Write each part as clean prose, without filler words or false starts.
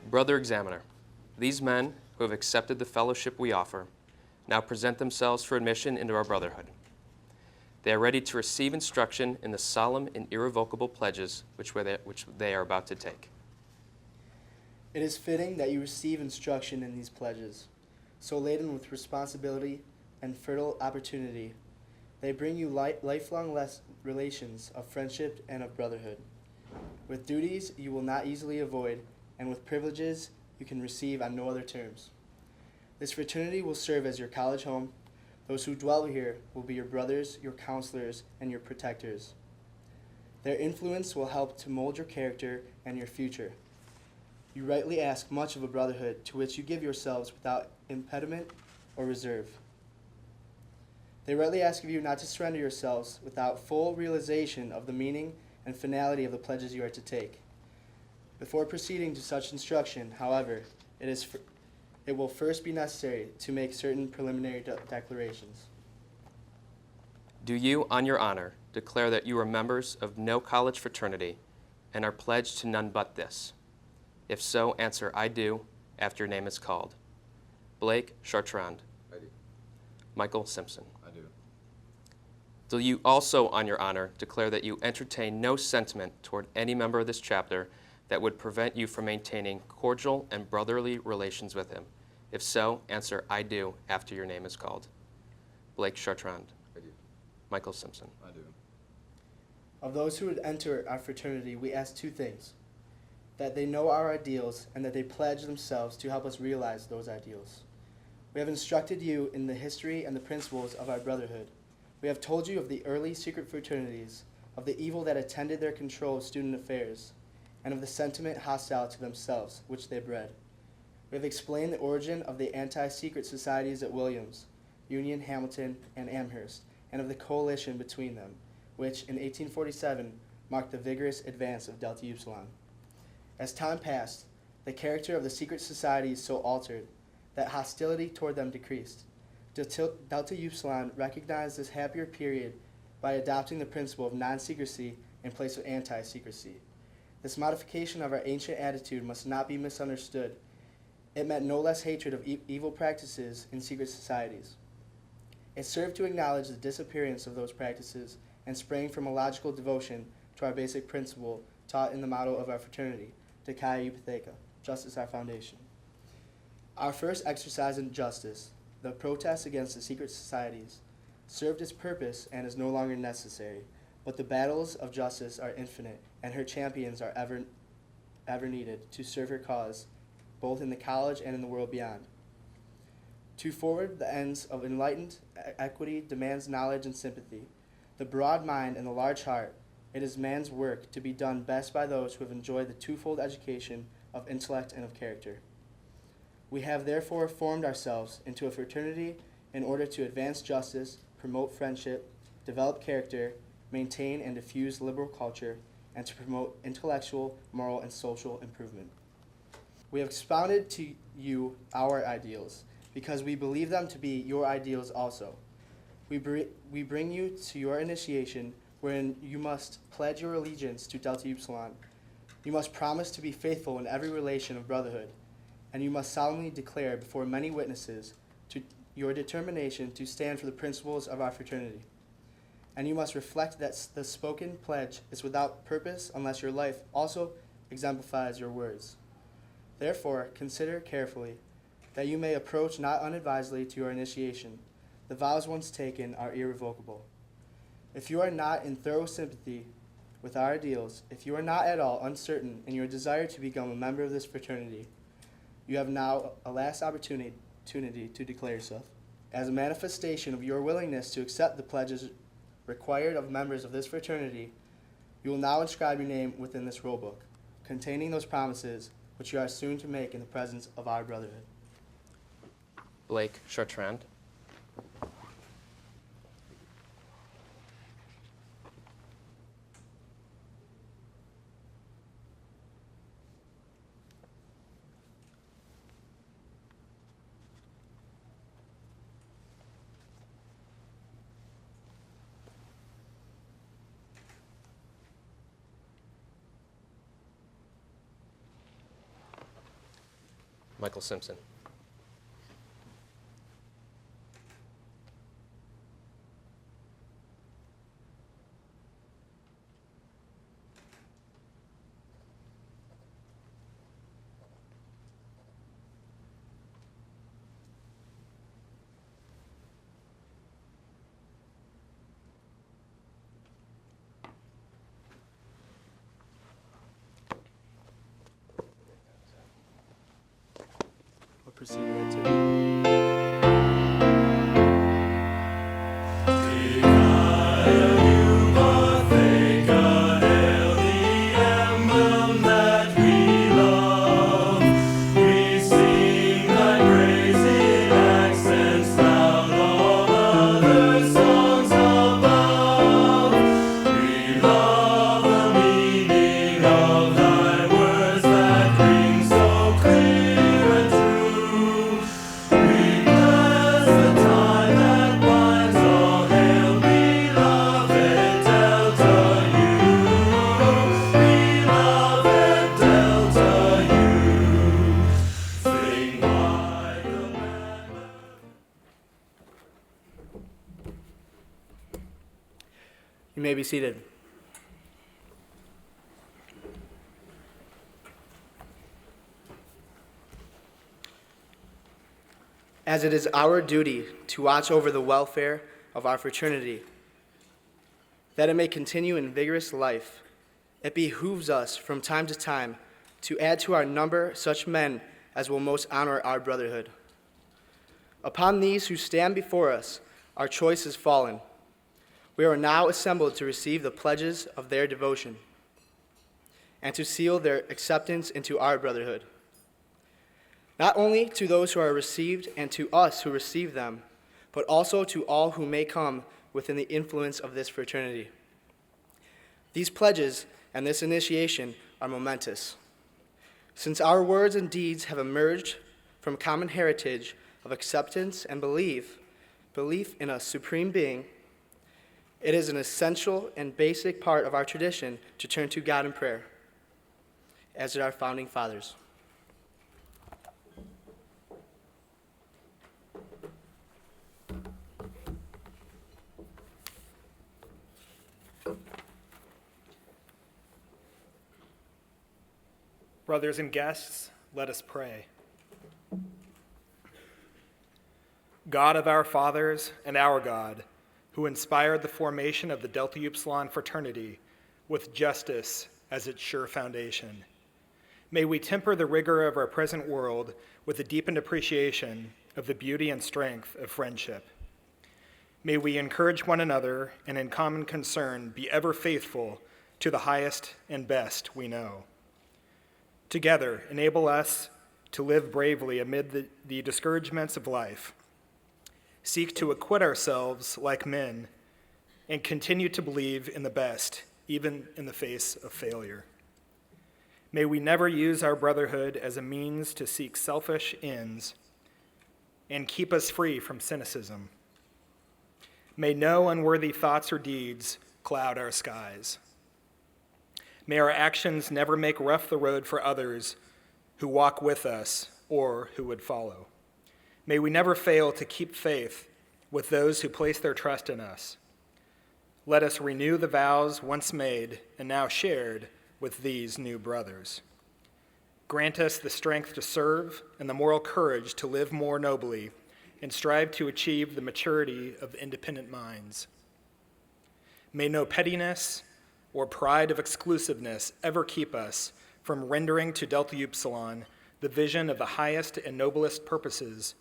Brother Examiner, these men who have accepted the fellowship we offer now present themselves for admission into our brotherhood. They are ready to receive instruction in the solemn and irrevocable pledges which they are about to take. It is fitting that you receive instruction in these pledges, so laden with responsibility and fertile opportunity. They bring you lifelong relations of friendship and of brotherhood, with duties you will not easily avoid, and with privileges you can receive on no other terms. This fraternity will serve as your college home. Those who dwell here will be your brothers, your counselors, and your protectors. Their influence will help to mold your character and your future. You rightly ask much of a brotherhood to which you give yourselves without impediment or reserve. They rightly ask of you not to surrender yourselves without full realization of the meaning and finality of the pledges you are to take. Before proceeding to such instruction, however, it will first be necessary to make certain preliminary declarations. Do you, on your honor, declare that you are members of no college fraternity and are pledged to none but this? If so, answer, I do, after your name is called. Blake Chartrand. I do. Michael Simpson. I do. Do you also, on your honor, declare that you entertain no sentiment toward any member of this chapter that would prevent you from maintaining cordial and brotherly relations with him? If so, answer, I do, after your name is called. Blake Chartrand. I do. Michael Simpson. I do. Of those who would enter our fraternity, we ask two things: that they know our ideals and that they pledge themselves to help us realize those ideals. We have instructed you in the history and the principles of our brotherhood. We have told you of the early secret fraternities, of the evil that attended their control of student affairs, and of the sentiment hostile to themselves, which they bred. We have explained the origin of the anti-secret societies at Williams, Union, Hamilton, and Amherst, and of the coalition between them, which in 1847 marked the vigorous advance of Delta Upsilon. As time passed, the character of the secret societies so altered that hostility toward them decreased. Delta Upsilon recognized this happier period by adopting the principle of non-secrecy in place of anti-secrecy. This modification of our ancient attitude must not be misunderstood. It meant no less hatred of evil practices in secret societies. It served to acknowledge the disappearance of those practices and sprang from a logical devotion to our basic principle taught in the motto of our fraternity, Dikaya Upitheka, justice our foundation. Our first exercise in justice, the protest against the secret societies, served its purpose and is no longer necessary, but the battles of justice are infinite, and her champions are ever needed to serve her cause, both in the college and in the world beyond. To forward the ends of enlightened equity demands knowledge and sympathy. The broad mind and the large heart, it is man's work to be done best by those who have enjoyed the twofold education of intellect and of character. We have therefore formed ourselves into a fraternity in order to advance justice, promote friendship, develop character, maintain and diffuse liberal culture, and to promote intellectual, moral, and social improvement. We have expounded to you our ideals because we believe them to be your ideals also. We bring you to your initiation, wherein you must pledge your allegiance to Delta Upsilon. You must promise to be faithful in every relation of brotherhood, and you must solemnly declare before many witnesses your determination to stand for the principles of our fraternity. And you must reflect that the spoken pledge is without purpose unless your life also exemplifies your words. Therefore, consider carefully that you may approach not unadvisedly to your initiation. The vows once taken are irrevocable. If you are not in thorough sympathy with our ideals, if you are not at all uncertain in your desire to become a member of this fraternity, you have now a last opportunity to declare yourself. As a manifestation of your willingness to accept the pledges required of members of this fraternity, you will now inscribe your name within this roll book, containing those promises which you are soon to make in the presence of our brotherhood. Blake Chartrand. Michael Simpson. We'll proceed right to it. You may be seated. As it is our duty to watch over the welfare of our fraternity, that it may continue in vigorous life, it behooves us from time to time to add to our number such men as will most honor our brotherhood. Upon these who stand before us, our choice is fallen. We are now assembled to receive the pledges of their devotion and to seal their acceptance into our brotherhood. Not only to those who are received and to us who receive them, but also to all who may come within the influence of this fraternity. These pledges and this initiation are momentous, since our words and deeds have emerged from common heritage of acceptance and belief in a supreme being. It is an essential and basic part of our tradition to turn to God in prayer, as did our founding fathers. Brothers and guests, let us pray. God of our fathers and our God, who inspired the formation of the Delta Upsilon fraternity with justice as its sure foundation, may we temper the rigor of our present world with a deepened appreciation of the beauty and strength of friendship. May we encourage one another and in common concern be ever faithful to the highest and best we know. Together, enable us to live bravely amid the discouragements of life, seek to acquit ourselves like men, and continue to believe in the best, even in the face of failure. May we never use our brotherhood as a means to seek selfish ends and keep us free from cynicism. May no unworthy thoughts or deeds cloud our skies. May our actions never make rough the road for others who walk with us or who would follow. May we never fail to keep faith with those who place their trust in us. Let us renew the vows once made and now shared with these new brothers. Grant us the strength to serve and the moral courage to live more nobly and strive to achieve the maturity of independent minds. May no pettiness or pride of exclusiveness ever keep us from rendering to Delta Upsilon the vision of the highest and noblest purposes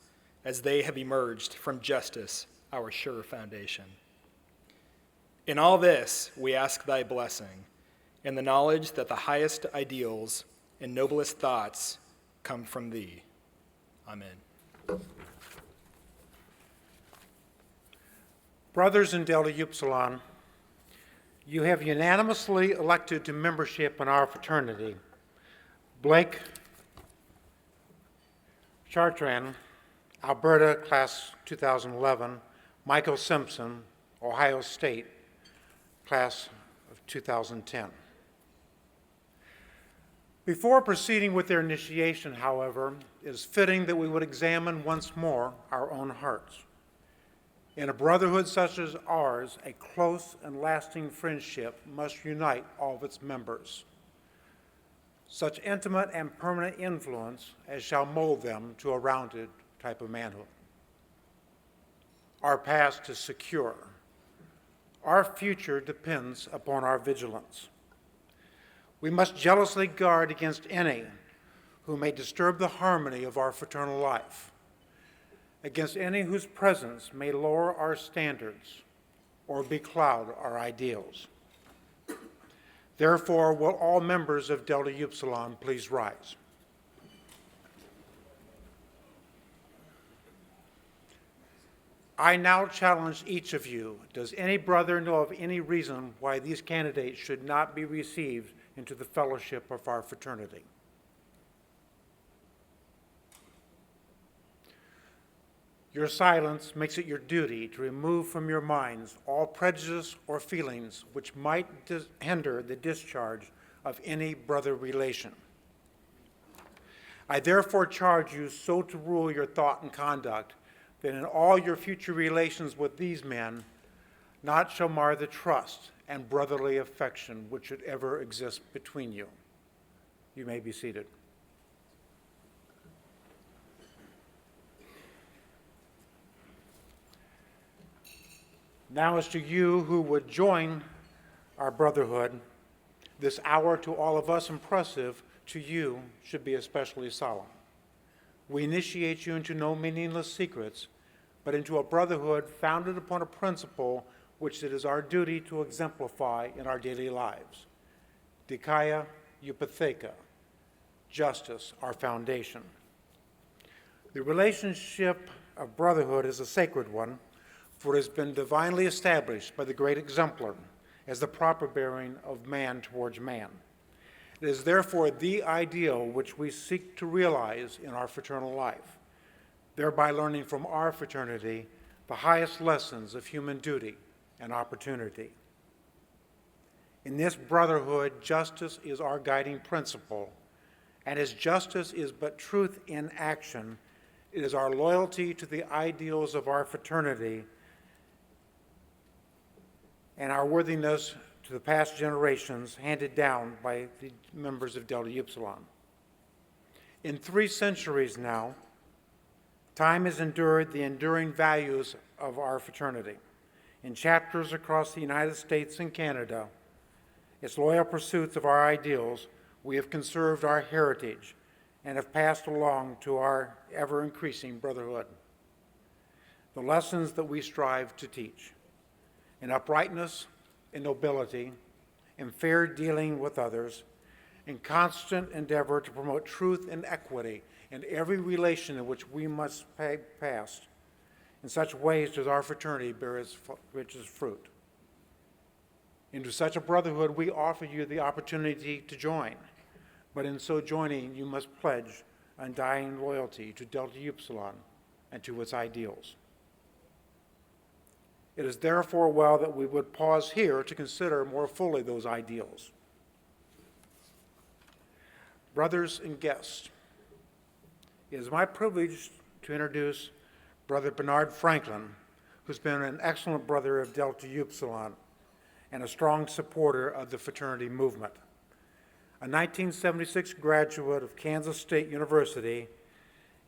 as they have emerged from justice, our sure foundation. In all this, we ask thy blessing, in the knowledge that the highest ideals and noblest thoughts come from thee. Amen. Brothers in Delta Upsilon, you have unanimously elected to membership in our fraternity Blake Chartrand, Alberta, Class 2011, Michael Simpson, Ohio State, Class of 2010. Before proceeding with their initiation, however, it is fitting that we would examine once more our own hearts. In a brotherhood such as ours, a close and lasting friendship must unite all of its members. Such intimate and permanent influence as shall mold them to a rounded type of manhood. Our past is secure. Our future depends upon our vigilance. We must jealously guard against any who may disturb the harmony of our fraternal life, against any whose presence may lower our standards or becloud our ideals. Therefore, will all members of Delta Upsilon please rise? I now challenge each of you. Does any brother know of any reason why these candidates should not be received into the fellowship of our fraternity? Your silence makes it your duty to remove from your minds all prejudice or feelings which might hinder the discharge of any brother relation. I therefore charge you so to rule your thought and conduct that in all your future relations with these men, naught shall mar the trust and brotherly affection which should ever exist between you. You may be seated. Now, as to you who would join our brotherhood, this hour to all of us impressive, to you should be especially solemn. We initiate you into no meaningless secrets, but into a brotherhood founded upon a principle which it is our duty to exemplify in our daily lives. Dikaia Eupatheika, justice, our foundation. The relationship of brotherhood is a sacred one, for it has been divinely established by the great exemplar as the proper bearing of man towards man. It is therefore the ideal which we seek to realize in our fraternal life, thereby learning from our fraternity the highest lessons of human duty and opportunity. In this brotherhood, justice is our guiding principle, and as justice is but truth in action, it is our loyalty to the ideals of our fraternity and our worthiness to the past generations handed down by the members of Delta Upsilon. In 3 centuries now, time has endured the enduring values of our fraternity. In chapters across the United States and Canada, its loyal pursuits of our ideals, we have conserved our heritage and have passed along to our ever-increasing brotherhood the lessons that we strive to teach. In uprightness, in nobility, in fair dealing with others, in constant endeavor to promote truth and equity in every relation in which we must pass. In such ways does our fraternity bear its richest fruit. Into such a brotherhood we offer you the opportunity to join, but in so joining you must pledge undying loyalty to Delta Upsilon and to its ideals. It is therefore well that we would pause here to consider more fully those ideals. Brothers and guests, it is my privilege to introduce Brother Bernard Franklin, who's been an excellent brother of Delta Upsilon and a strong supporter of the fraternity movement. A 1976 graduate of Kansas State University,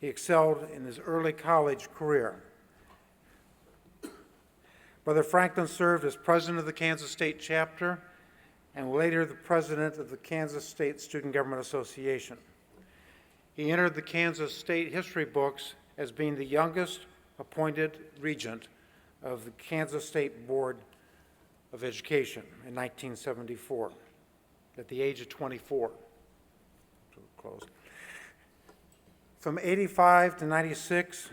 he excelled in his early college career. Brother Franklin served as president of the Kansas State chapter and later the president of the Kansas State Student Government Association. He entered the Kansas State history books as being the youngest appointed regent of the Kansas State Board of Education in 1974 at the age of 24. From 85 to 96,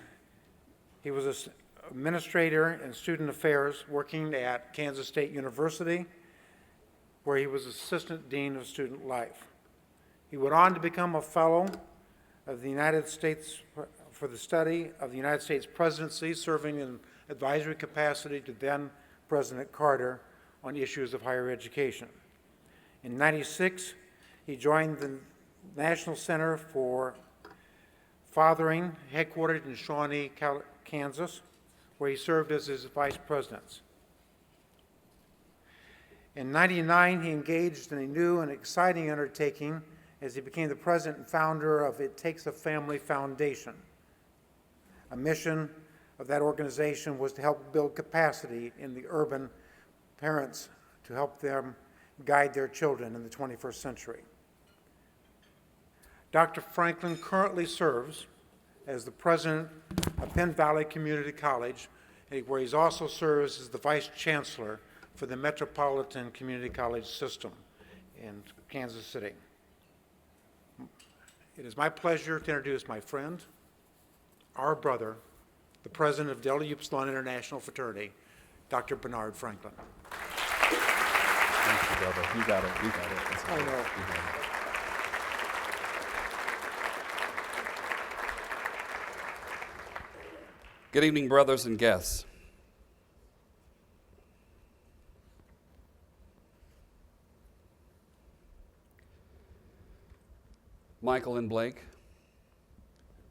he was an administrator in student affairs working at Kansas State University, where he was assistant dean of student life. He went on to become a fellow of the United States for the study of the United States presidency, serving in advisory capacity to then President Carter on issues of higher education. In '96, he joined the National Center for Fathering, headquartered in Shawnee, Kansas, where he served as his vice president. In '99, he engaged in a new and exciting undertaking as he became the president and founder of It Takes a Family Foundation. A mission of that organization was to help build capacity in the urban parents to help them guide their children in the 21st century. Dr. Franklin currently serves as the president of Penn Valley Community College, where he also serves as the vice chancellor for the Metropolitan Community College System in Kansas City. It is my pleasure to introduce my friend, our brother, the president of Delta Upsilon International Fraternity, Dr. Bernard Franklin. Thank you, brother. You got it. You got it. That's I okay. know. You got it. Good evening, brothers and guests. Michael and Blake,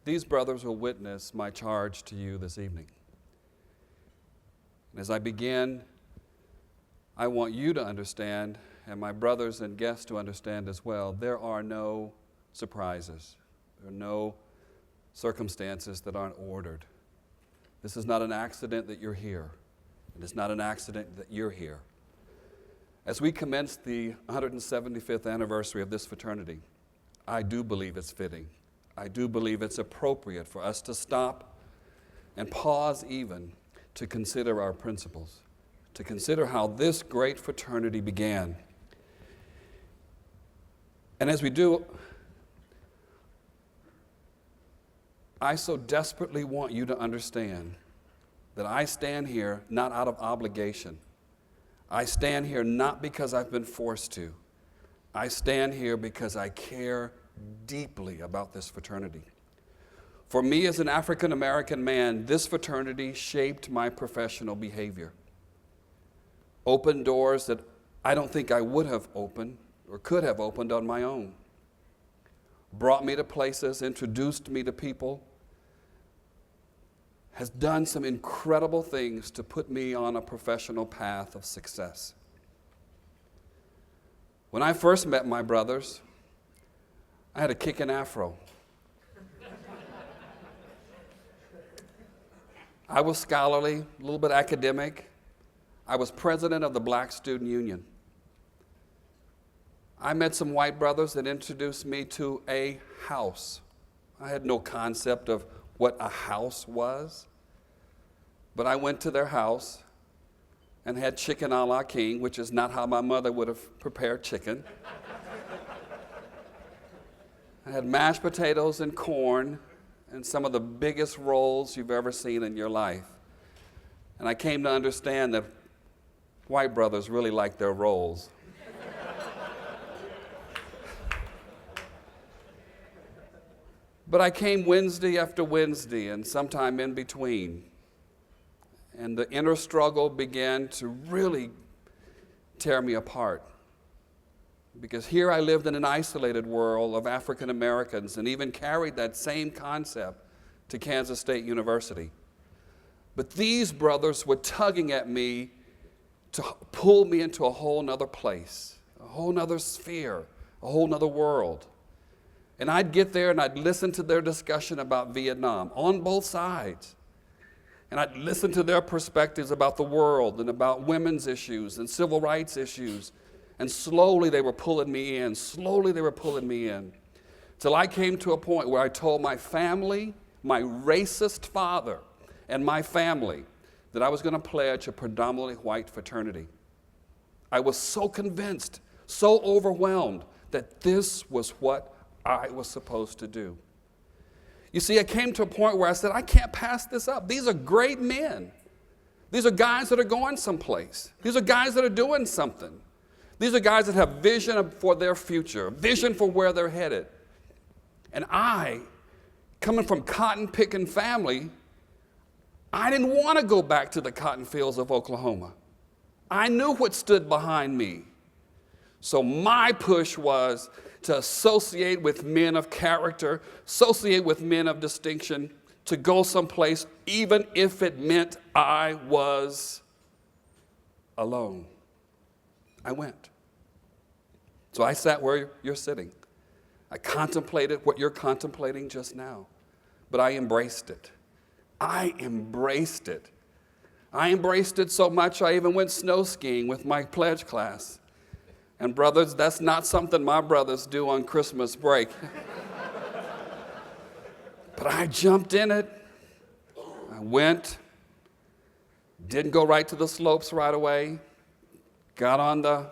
these brothers will witness my charge to you this evening. And as I begin, I want you to understand, and my brothers and guests to understand as well, there are no surprises. There are no circumstances that aren't ordered. This is not an accident that you're here. It is not an accident that you're here. As we commence the 175th anniversary of this fraternity, I do believe it's fitting. I do believe it's appropriate for us to stop and pause even to consider our principles, to consider how this great fraternity began. And as we do, I so desperately want you to understand that I stand here not out of obligation. I stand here not because I've been forced to. I stand here because I care deeply about this fraternity. For me as an African American man, this fraternity shaped my professional behavior. Opened doors that I don't think I would have opened or could have opened on my own. Brought me to places, introduced me to people, has done some incredible things to put me on a professional path of success. When I first met my brothers, I had a kicking afro. I was scholarly, a little bit academic. I was president of the Black Student Union. I met some white brothers that introduced me to a house. I had no concept of what a house was, but I went to their house and had chicken a la king, which is not how my mother would have prepared chicken. I had mashed potatoes and corn and some of the biggest rolls you've ever seen in your life. And I came to understand that white brothers really like their rolls. But I came Wednesday after Wednesday and sometime in between. And the inner struggle began to really tear me apart. Because here I lived in an isolated world of African Americans and even carried that same concept to Kansas State University. But these brothers were tugging at me to pull me into a whole nother place, a whole nother sphere, a whole nother world. And I'd get there and I'd listen to their discussion about Vietnam on both sides. And I'd listen to their perspectives about the world and about women's issues and civil rights issues. And slowly they were pulling me in, till I came to a point where I told my family, my racist father, and my family that I was going to pledge a predominantly white fraternity. I was so convinced, so overwhelmed that this was what I was supposed to do. You see, I came to a point where I said, I can't pass this up. These are great men. These are guys that are going someplace. These are guys that are doing something. These are guys that have vision for their future, vision for where they're headed. And I, coming from cotton-picking family, I didn't want to go back to the cotton fields of Oklahoma. I knew what stood behind me. So my push was to associate with men of character, associate with men of distinction, to go someplace, even if it meant I was alone. I went. So I sat where you're sitting. I contemplated what you're contemplating just now, but I embraced it. I embraced it. I embraced it so much I even went snow skiing with my pledge class. And brothers, that's not something my brothers do on Christmas break. But I jumped in it. I went, didn't go right to the slopes right away, got on the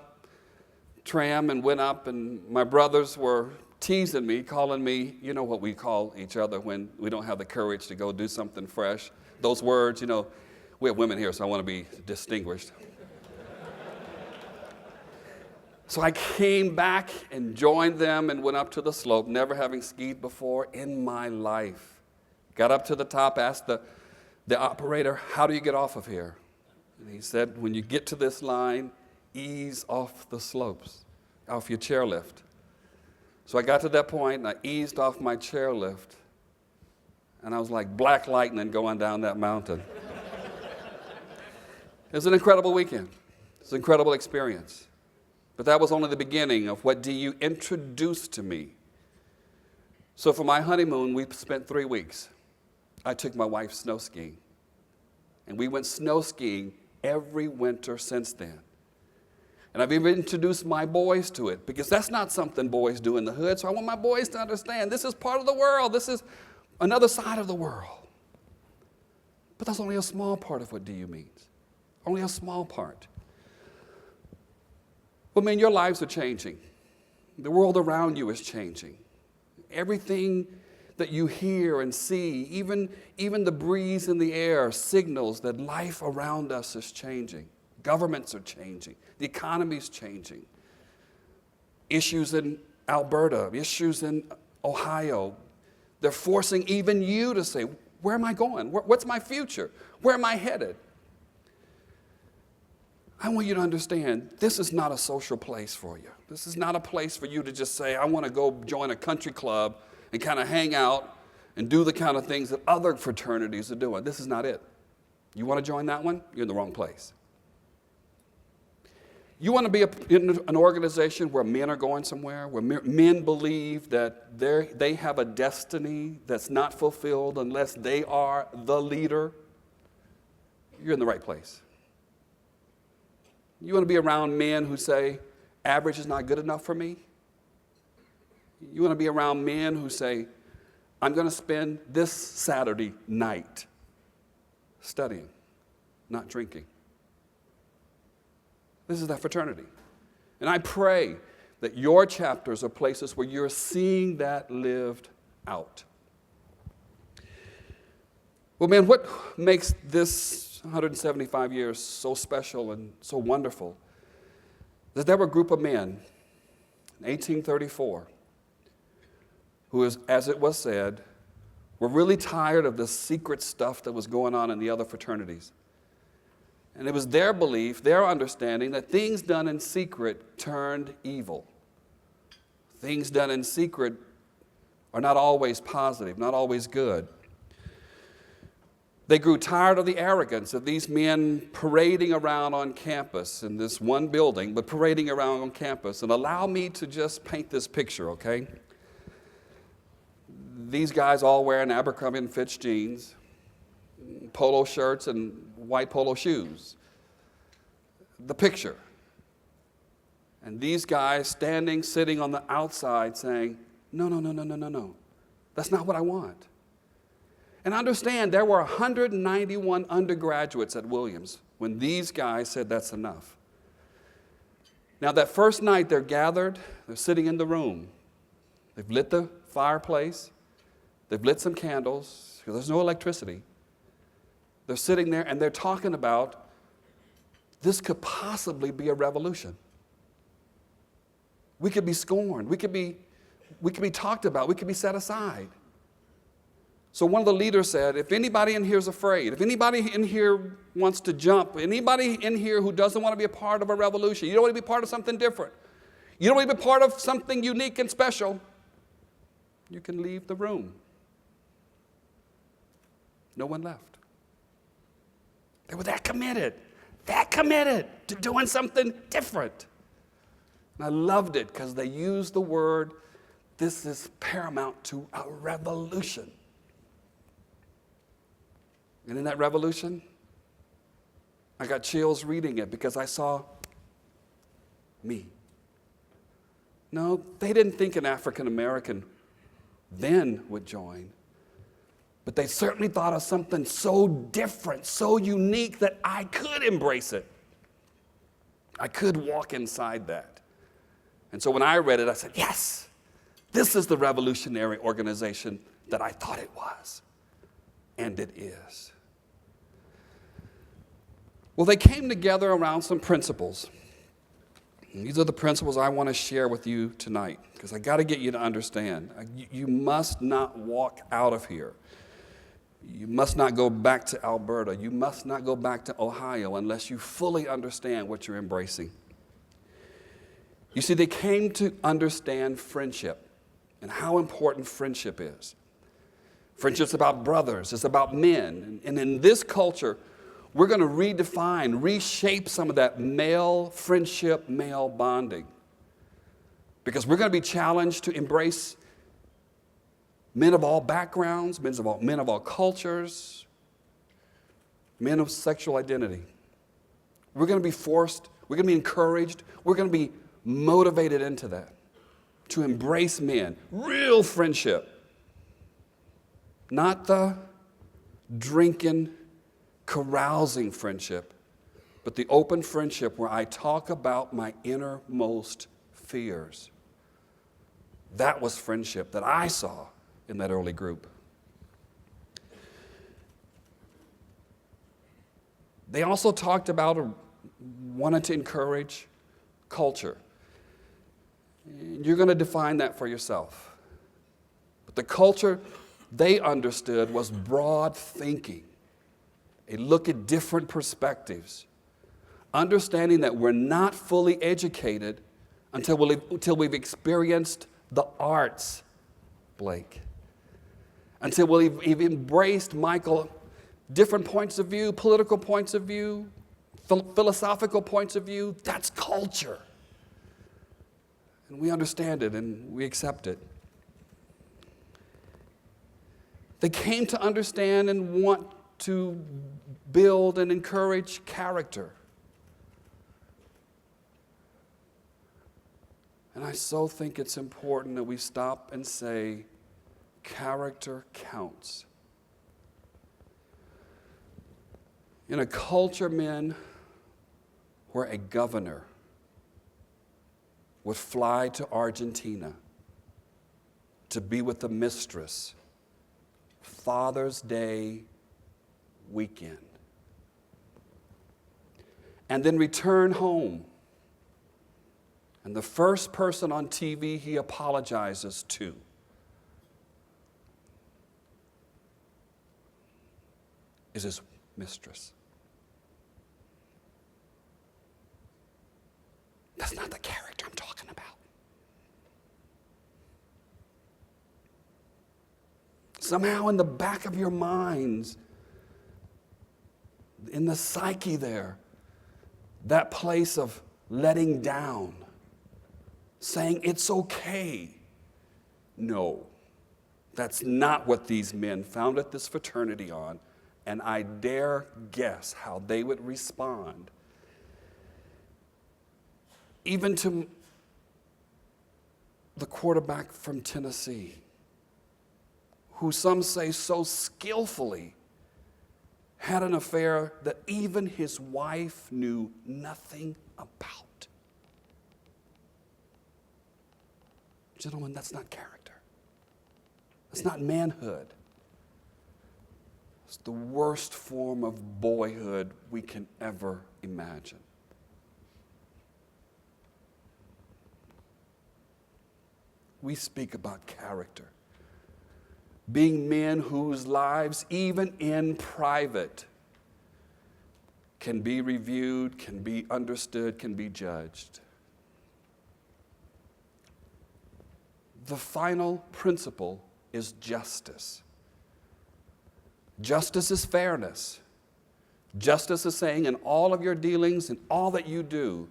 tram and went up, and my brothers were teasing me, calling me, you know what we call each other when we don't have the courage to go do something fresh. Those words, you know, we have women here, so I want to be distinguished. So I came back and joined them and went up to the slope, never having skied before in my life. Got up to the top, asked the operator, how do you get off of here? And he said, when you get to this line, ease off the slopes, off your chairlift. So I got to that point, and I eased off my chairlift, and I was like black lightning going down that mountain. It was an incredible weekend. It was an incredible experience. But that was only the beginning of what DU introduced to me. So for my honeymoon, we spent 3 weeks. I took my wife snow skiing. And we went snow skiing every winter since then. And I've even introduced my boys to it, because that's not something boys do in the hood. So I want my boys to understand this is part of the world. This is another side of the world. But that's only a small part of what DU means. Only a small part. Well, man, your lives are changing. The world around you is changing. Everything that you hear and see, even the breeze in the air, signals that life around us is changing. Governments are changing. The economy is changing. Issues in Alberta, issues in Ohio, they're forcing even you to say, where am I going? What's my future? Where am I headed? I want you to understand, this is not a social place for you. This is not a place for you to just say, I want to go join a country club and kind of hang out and do the kind of things that other fraternities are doing. This is not it. You want to join that one? You're in the wrong place. You want to be in an organization where men are going somewhere, where men believe that they have a destiny that's not fulfilled unless they are the leader? You're in the right place. You want to be around men who say, average is not good enough for me? You want to be around men who say, I'm going to spend this Saturday night studying, not drinking. This is that fraternity. And I pray that your chapters are places where you're seeing that lived out. Well, man, what makes this 175 years so special and so wonderful is that there were a group of men in 1834 who, as it was said, were really tired of the secret stuff that was going on in the other fraternities. And it was their belief, their understanding, that things done in secret turned evil. Things done in secret are not always positive, not always good. They grew tired of the arrogance of these men parading around on campus in this one building, but parading around on campus. And allow me to just paint this picture, okay? These guys all wearing Abercrombie & Fitch jeans, polo shirts, and white polo shoes. The picture. And these guys sitting on the outside saying, no. That's not what I want. And understand, there were 191 undergraduates at Williams when these guys said that's enough. Now, that first night they're gathered, they're sitting in the room. They've lit the fireplace. They've lit some candles, because there's no electricity. They're sitting there and they're talking about this could possibly be a revolution. We could be scorned. We could be talked about. We could be set aside. So one of the leaders said, if anybody in here is afraid, if anybody in here wants to jump, anybody in here who doesn't want to be a part of a revolution, you don't want to be part of something different, you don't want to be part of something unique and special, you can leave the room. No one left. They were that committed to doing something different. And I loved it because they used the word, this is paramount to a revolution. And in that revolution, I got chills reading it because I saw me. No, they didn't think an African American then would join. But they certainly thought of something so different, so unique that I could embrace it. I could walk inside that. And so when I read it, I said, yes, this is the revolutionary organization that I thought it was. And it is. Well, they came together around some principles. And these are the principles I want to share with you tonight, because I got to get you to understand. You must not walk out of here. You must not go back to Alberta. You must not go back to Ohio unless you fully understand what you're embracing. You see, they came to understand friendship and how important friendship is. Friendship's about brothers. It's about men. And in this culture, we're going to redefine, reshape some of that male friendship, male bonding. Because we're going to be challenged to embrace men of all backgrounds, men of all cultures, men of sexual identity. We're going to be forced, we're going to be encouraged, we're going to be motivated into that, to embrace men, real friendship. Not the drinking, carousing friendship, but the open friendship where I talk about my innermost fears. That was friendship that I saw in that early group. They also talked about or wanted to encourage culture. You're going to define that for yourself. But the culture they understood was broad thinking, a look at different perspectives, understanding that we're not fully educated until we've experienced the arts, Blake. Until we've embraced, Michael, different points of view, political points of view, philosophical points of view. That's culture. And we understand it and we accept it. They came to understand and want to build and encourage character. And I so think it's important that we stop and say, character counts. In a culture, men, where a governor would fly to Argentina to be with the mistress, Father's Day weekend, and then return home, and the first person on TV he apologizes to is his mistress. That's not the character I'm talking about. Somehow in the back of your minds, in the psyche there, that place of letting down, saying it's okay. No, that's not what these men founded this fraternity on, and I dare guess how they would respond. Even to the quarterback from Tennessee, who some say so skillfully had an affair that even his wife knew nothing about. Gentlemen, that's not character. That's not manhood. It's the worst form of boyhood we can ever imagine. We speak about character. Being men whose lives, even in private, can be reviewed, can be understood, can be judged. the final principle is justice. Justice is fairness. Justice is saying in all of your dealings and all that you do,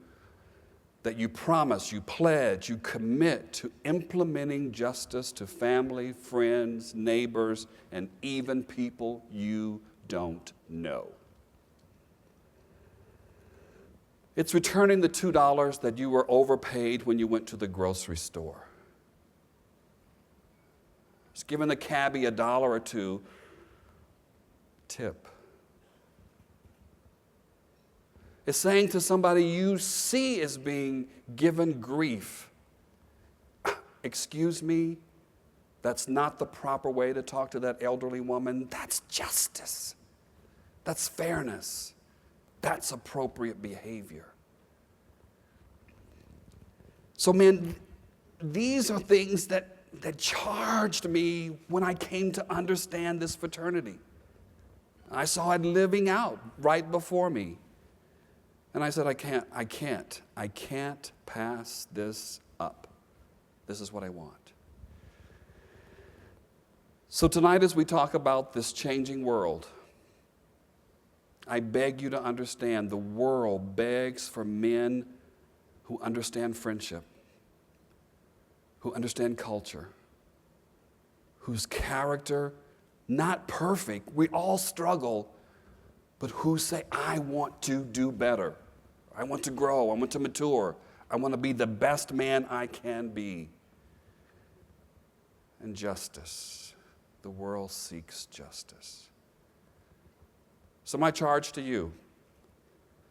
that you promise, you pledge, you commit to implementing justice to family, friends, neighbors, and even people you don't know. It's returning the $2 that you were overpaid when you went to the grocery store. It's giving the cabbie $1 or $2 tip. It's saying to somebody you see as being given grief, excuse me, that's not the proper way to talk to that elderly woman. That's justice. That's fairness. That's appropriate behavior. So, man, these are things that charged me when I came to understand this fraternity. I saw it living out right before me. And I said, I can't pass this up. This is what I want. So tonight, as we talk about this changing world, I beg you to understand the world begs for men who understand friendship, who understand culture, whose character, not perfect, we all struggle, but who say, I want to do better. I want to grow. I want to mature. I want to be the best man I can be. And justice. The world seeks justice. So my charge to you,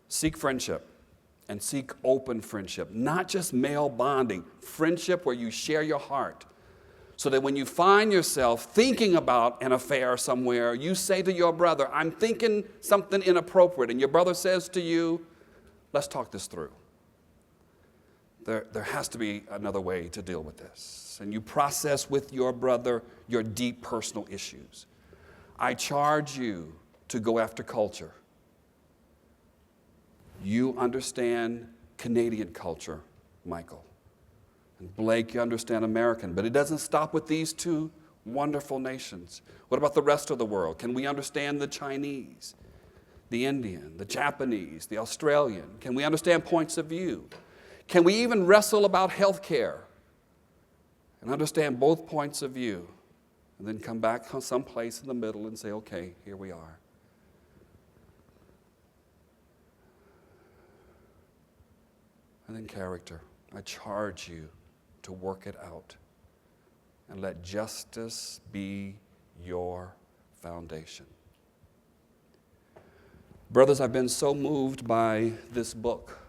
seek friendship and seek open friendship, not just male bonding, friendship where you share your heart. So that when you find yourself thinking about an affair somewhere, you say to your brother, I'm thinking something inappropriate, and your brother says to you, let's talk this through. There has to be another way to deal with this. And you process with your brother your deep personal issues. I charge you to go after culture. You understand Canadian culture, Michael. And Blake, you understand American. But it doesn't stop with these two wonderful nations. What about the rest of the world? Can we understand the Chinese, the Indian, the Japanese, the Australian? Can we understand points of view? Can we even wrestle about health care and understand both points of view? And then come back someplace in the middle and say, okay, here we are. And then character. I charge you to work it out and let justice be your foundation. Brothers, I've been so moved by this book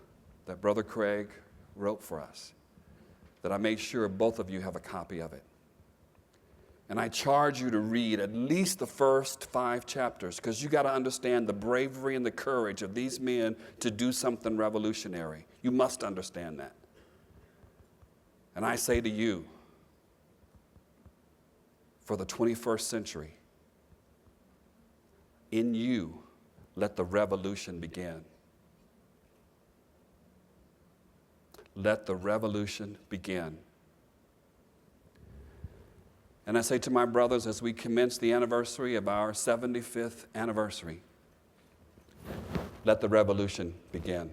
that Brother Craig wrote for us that I made sure both of you have a copy of it. And I charge you to read at least the first 5 chapters, because you got to understand the bravery and the courage of these men to do something revolutionary. You must understand that. And I say to you, for the 21st century, in you, let the revolution begin. Let the revolution begin. And I say to my brothers, as we commence the anniversary of our 75th anniversary, let the revolution begin.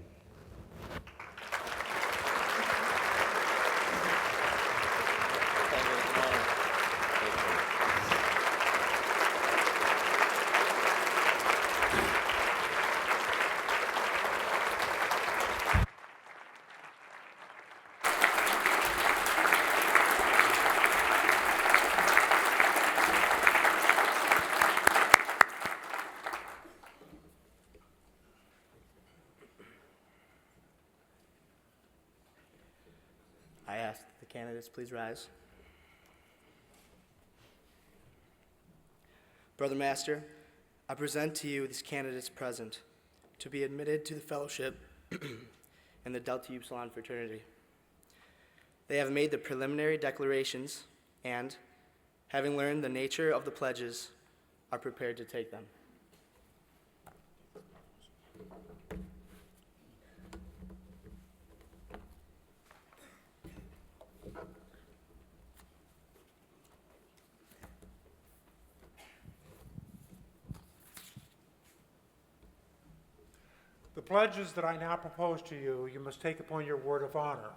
I ask the candidates please rise. Brother Master, I present to you these candidates present to be admitted to the fellowship in the Delta Upsilon fraternity. They have made the preliminary declarations and, having learned the nature of the pledges, are prepared to take them. The pledges that I now propose to you, you must take upon your word of honor,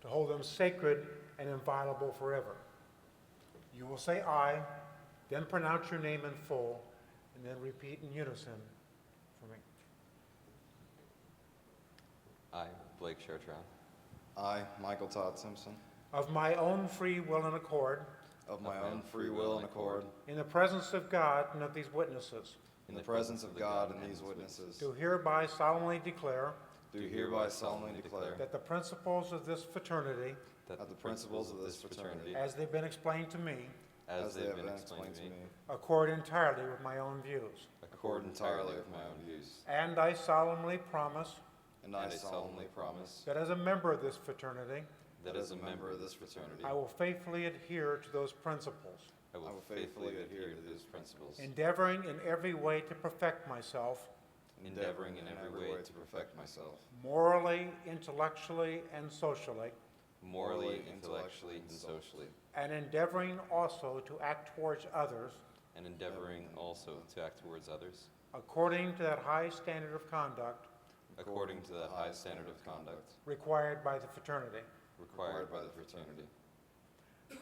to hold them sacred and inviolable forever. You will say "I," then pronounce your name in full, and then repeat in unison for me. I, Blake Chartrand, I, Michael Todd Simpson, Of my own free will and accord, of my own free will and accord, in the presence of God and of these witnesses, in the presence of God and these witnesses, do hereby solemnly declare do hereby solemnly declare that the principles of this fraternity, that the principles of this fraternity, as they've been explained to me, as they have been explained to me, accord entirely with my own views. accord entirely with my own views. And I solemnly promise and I solemnly promise that as a member of this fraternity, that as a member of this fraternity, I will faithfully adhere to those principles, I will faithfully adhere to these principles, endeavoring in every way to perfect myself, endeavoring in every way to perfect myself, morally, intellectually, and socially, morally, intellectually, and socially, and endeavoring also to act towards others and endeavoring also to act towards others according to that high standard of conduct according to the high standard of conduct required by the fraternity. required by the fraternity.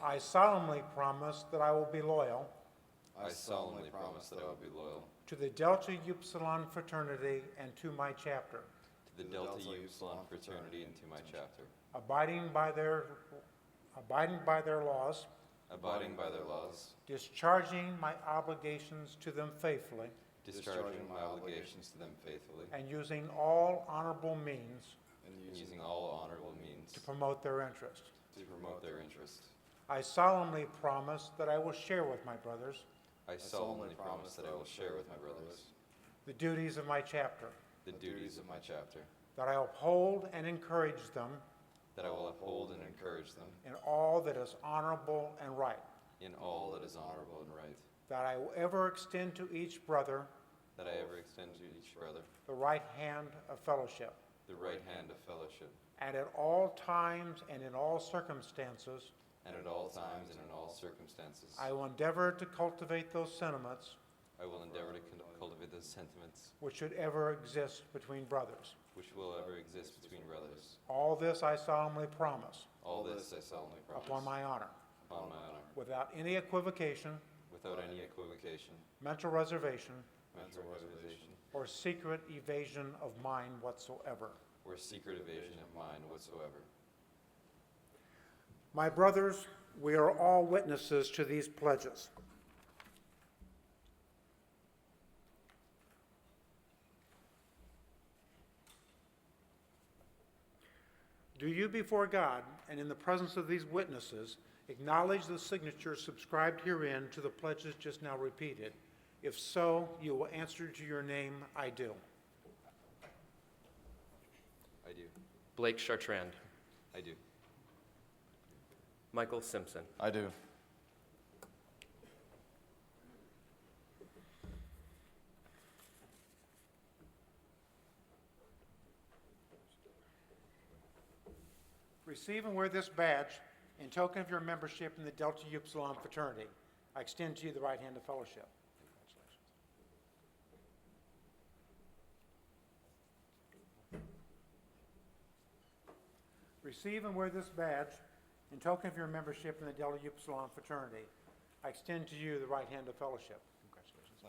I solemnly promise that I will be loyal I solemnly promise that I will be loyal to the Delta Upsilon fraternity and to my chapter, to the Delta Upsilon fraternity and to my chapter, abiding by their laws, abiding by their laws, discharging my obligations to them faithfully, discharging my obligations to them faithfully, and using all honorable means and using all honorable means to promote their interest. to promote their interest. I solemnly promise that I will share with my brothers I solemnly promise that I will share with my brothers the duties of my chapter, the duties of my chapter, that I uphold and encourage them that I will uphold and encourage them in all that is honorable and right, in all that is honorable and right, that I will ever extend to each brother that I ever extend to each brother the right hand of fellowship, the right hand of fellowship, and at all times and in all circumstances, and at all times and in all circumstances, I will endeavor to cultivate those sentiments I will endeavor to cultivate those sentiments which should ever exist between brothers. which will ever exist between brothers. All this I solemnly promise, All this I solemnly promise upon my honor, upon my honor, without any equivocation, without any equivocation, mental reservation, mental reservation, or secret evasion of mine whatsoever. or secret evasion of mine whatsoever. My brothers, we are all witnesses to these pledges. Do you, before God and in the presence of these witnesses, acknowledge the signatures subscribed herein to the pledges just now repeated? If so, you will answer to your name, "I do." I do. Blake Chartrand, I do. Michael Simpson, I do. Receive and wear this badge in token of your membership in the Delta Upsilon fraternity. I extend to you the right hand of fellowship. Congratulations. Receive and wear this badge in token of your membership in the Delta Upsilon fraternity. I extend to you the right hand of fellowship. Congratulations.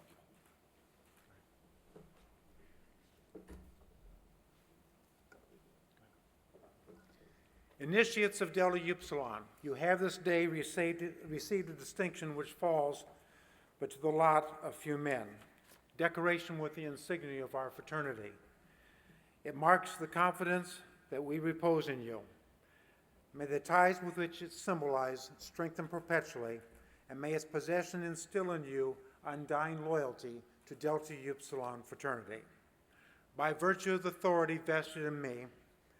Initiates of Delta Upsilon, you have this day received a distinction which falls but to the lot of few men, decoration with the insignia of our fraternity. It marks the confidence that we repose in you. May the ties with which it symbolizes strengthen perpetually, and may its possession instill in you undying loyalty to Delta Upsilon fraternity. By virtue of the authority vested in me,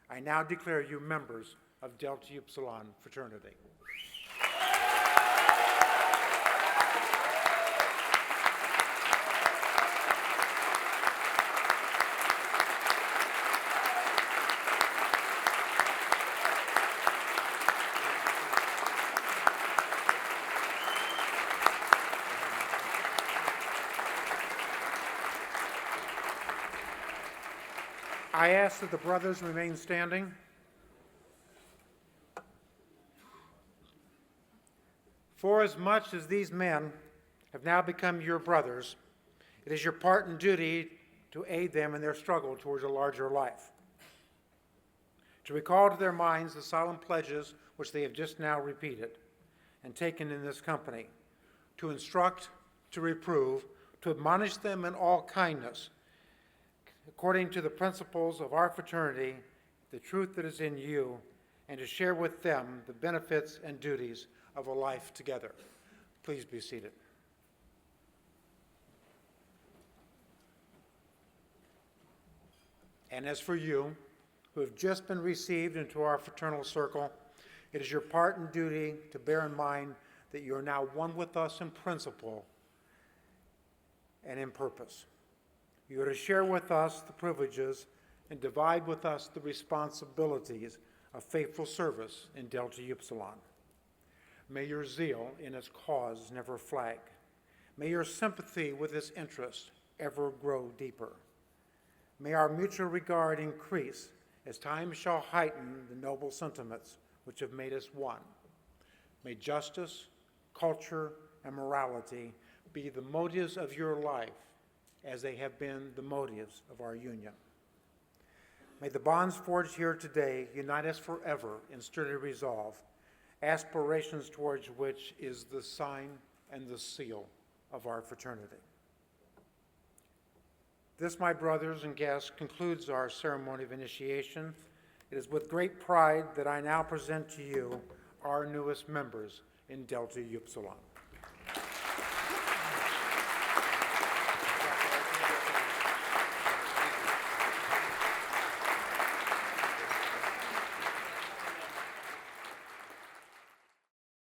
I now declare you members of Delta Upsilon fraternity. I ask that the brothers remain standing. For as much as these men have now become your brothers, it is your part and duty to aid them in their struggle towards a larger life, to recall to their minds the solemn pledges which they have just now repeated and taken in this company, to instruct, to reprove, to admonish them in all kindness, according to the principles of our fraternity, the truth that is in you, and to share with them the benefits and duties of a life together. Please be seated. And as for you, who have just been received into our fraternal circle, it is your part and duty to bear in mind that you are now one with us in principle and in purpose. You are to share with us the privileges and divide with us the responsibilities of faithful service in Delta Upsilon. May your zeal in its cause never flag. May your sympathy with its interest ever grow deeper. May our mutual regard increase as time shall heighten the noble sentiments which have made us one. May justice, culture, and morality be the motives of your life as they have been the motives of our union. May the bonds forged here today unite us forever in sturdy resolve, aspirations towards which is the sign and the seal of our fraternity. This, my brothers and guests, concludes our ceremony of initiation. It is with great pride that I now present to you our newest members in Delta Upsilon.